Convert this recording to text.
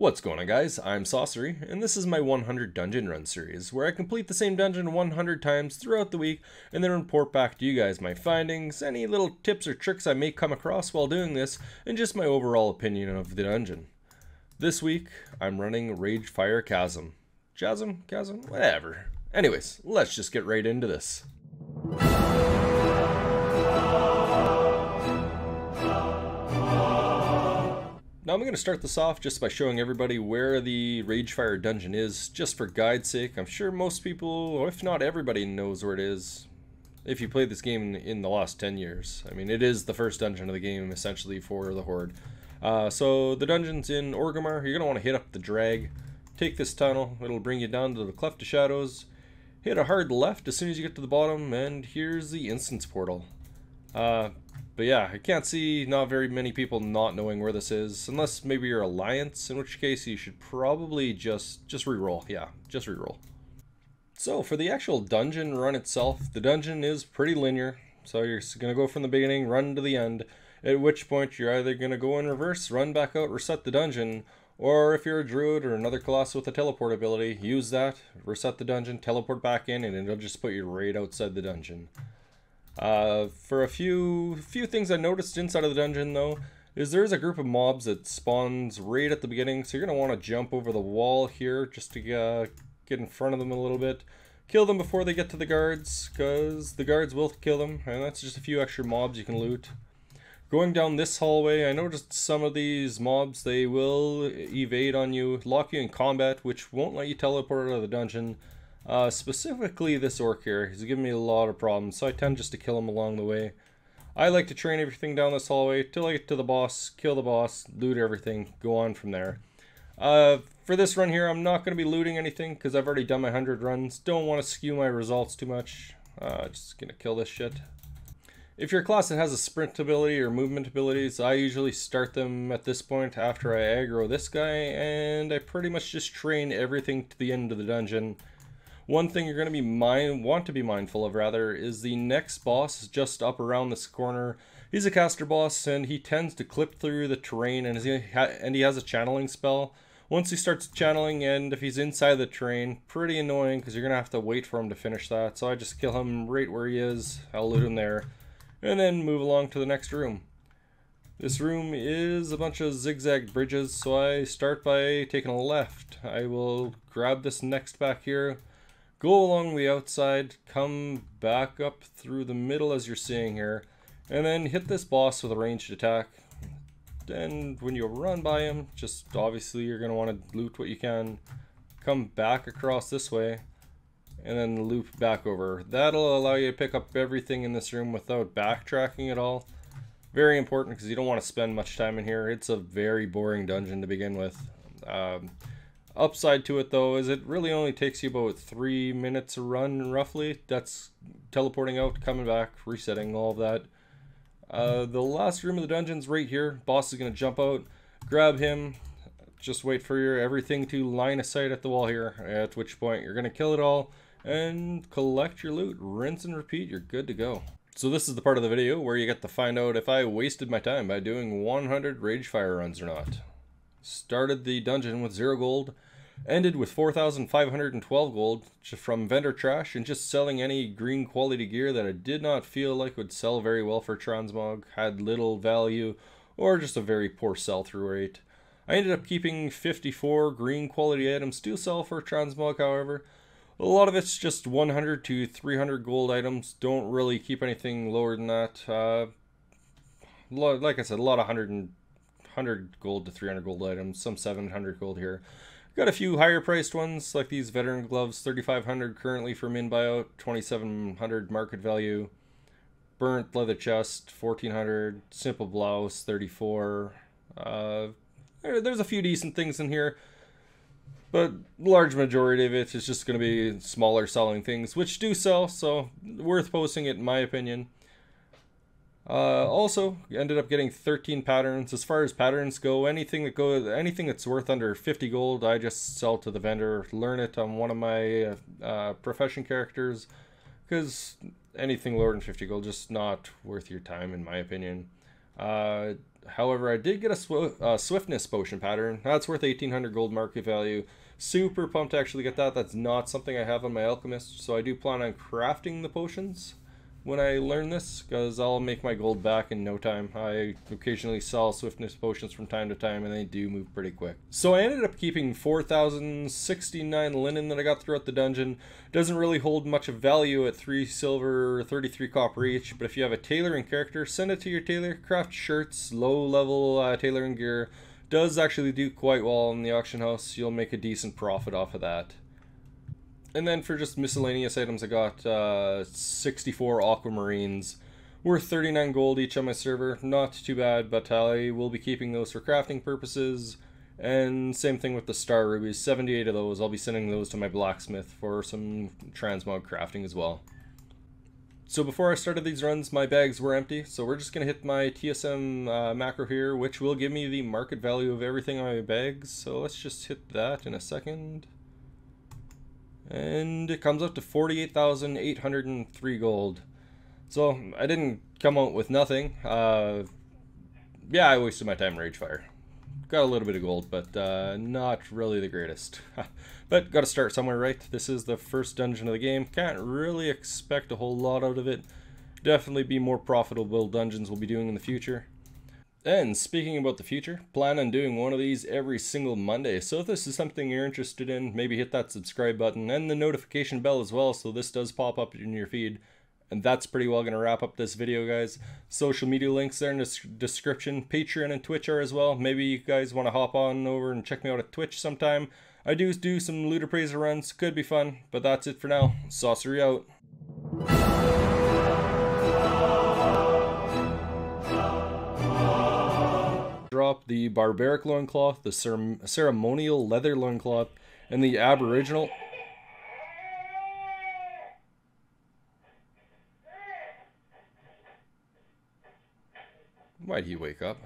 What's going on, guys? I'm TooSaucery, and this is my 100 dungeon run series, where I complete the same dungeon 100 times throughout the week, and then report back to you guys my findings, any little tips or tricks I may come across while doing this, and just my overall opinion of the dungeon. This week, I'm running Ragefire Chasm. Chasm? Whatever. Anyways, let's just get right into this. Now I'm going to start this off just by showing everybody where the Ragefire dungeon is, just for guide's sake. I'm sure most people, or if not everybody, knows where it is if you played this game in the last 10 years. I mean, it is the first dungeon of the game, essentially, for the Horde. So the dungeon's in Orgrimmar. You're going to want to hit up the drag, take this tunnel, it'll bring you down to the Cleft of Shadows, hit a hard left as soon as you get to the bottom, and here's the instance portal. But yeah, I can't see not very many people not knowing where this is, unless maybe you're Alliance, in which case you should probably just reroll. Yeah, just reroll. So for the actual dungeon run itself, the dungeon is pretty linear. So you're going to go from the beginning, run to the end, at which point you're either going to go in reverse, run back out, reset the dungeon, or if you're a druid or another class with a teleport ability, use that, reset the dungeon, teleport back in, and it'll just put you right outside the dungeon. For a few things I noticed inside of the dungeon, though, is there's a group of mobs that spawns right at the beginning, so you're going to want to jump over the wall here just to get in front of them a little bit. Kill them before they get to the guards, because the guards will kill them, and that's just a few extra mobs you can loot. Going down this hallway, I noticed some of these mobs, they will evade on you, lock you in combat, which won't let you teleport out of the dungeon. Specifically this orc here, he's giving me a lot of problems, so I tend just to kill him along the way. I like to train everything down this hallway till I get to the boss, kill the boss, loot everything, go on from there. For this run here, I'm not going to be looting anything because I've already done my 100 runs. Don't want to skew my results too much. Just going to kill this shit. If you're a class that has a sprint ability or movement abilities, I usually start them at this point after I aggro this guy, and I pretty much just train everything to the end of the dungeon. One thing you're going to want to be mindful of, rather, is the next boss just up around this corner. He's a caster boss, and he tends to clip through the terrain, and he has a channeling spell. Once he starts channeling, and if he's inside the terrain, pretty annoying, because you're going to have to wait for him to finish that. So I just kill him right where he is, I'll loot him there, and then move along to the next room. This room is a bunch of zigzag bridges, so I start by taking a left. I will grab this next back here, go along the outside, come back up through the middle as you're seeing here, and then hit this boss with a ranged attack. Then when you run by him, just obviously you're going to want to loot what you can, come back across this way, and then loop back over. That'll allow you to pick up everything in this room without backtracking at all. Very important because you don't want to spend much time in here. It's a very boring dungeon to begin with. Upside to it, though, is it really only takes you about 3 minutes a run, roughly. That's teleporting out, coming back, resetting, all of that. The last room of the dungeon's right here. Boss is going to jump out, grab him, just wait for everything to line of sight at the wall here, at which point you're going to kill it all and collect your loot. Rinse and repeat, you're good to go. So this is the part of the video where you get to find out if I wasted my time by doing 100 Ragefire runs or not. Started the dungeon with 0 gold, ended with 4,512 gold from vendor trash and just selling any green quality gear that I did not feel like would sell very well for transmog, had little value, or just a very poor sell-through rate. I ended up keeping 54 green quality items to sell for transmog, however. A lot of it's just 100 to 300 gold items, don't really keep anything lower than that. Like I said, a lot of 100 gold to 300 gold items, some 700 gold here. Got a few higher priced ones, like these veteran gloves, 3,500 currently for min buyout, 2,700 market value. Burnt leather chest, 1,400. Simple blouse, 34. There's a few decent things in here, but large majority of it is just going to be smaller selling things, which do sell, so worth posting it in my opinion. Also ended up getting 13 patterns. As far as patterns go, anything that's worth under 50 gold, I just sell to the vendor, learn it on one of my profession characters, because anything lower than 50 gold just not worth your time in my opinion. However, I did get a swiftness potion pattern. That's worth 1800 gold market value. Super pumped to actually get that. That's not something I have on my alchemist, so I do plan on crafting the potions when I learn this, because I'll make my gold back in no time. I occasionally sell swiftness potions from time to time, and they do move pretty quick. So I ended up keeping 4,069 linen that I got throughout the dungeon. Doesn't really hold much of value at 3 silver, 33 copper each, but if you have a tailoring character, send it to your tailor. Craft shirts, low level tailoring gear. Does actually do quite well in the auction house. You'll make a decent profit off of that. And then for just miscellaneous items, I got 64 aquamarines, worth 39 gold each on my server. Not too bad, but I will be keeping those for crafting purposes. And same thing with the star rubies, 78 of those. I'll be sending those to my blacksmith for some transmog crafting as well. So before I started these runs, my bags were empty, so we're just going to hit my TSM macro here, which will give me the market value of everything on my bags. So let's just hit that in a second. And it comes up to 48,803 gold. So I didn't come out with nothing. Yeah, I wasted my time in Ragefire. Got a little bit of gold, but not really the greatest. But got to start somewhere, right? This is the first dungeon of the game. Can't really expect a whole lot out of it. Definitely be more profitable dungeons we'll be doing in the future. And speaking about the future, plan on doing one of these every single Monday. So if this is something you're interested in, maybe hit that subscribe button and the notification bell as well, so this does pop up in your feed. And that's pretty well going to wrap up this video, guys. Social media links there in the description. Patreon and Twitch are as well. Maybe you guys want to hop on over and check me out at Twitch sometime. I do some loot appraiser runs. Could be fun. But that's it for now. TooSaucery out. Drop the barbaric loincloth, the ceremonial leather loincloth, and the aboriginal. Why'd he wake up?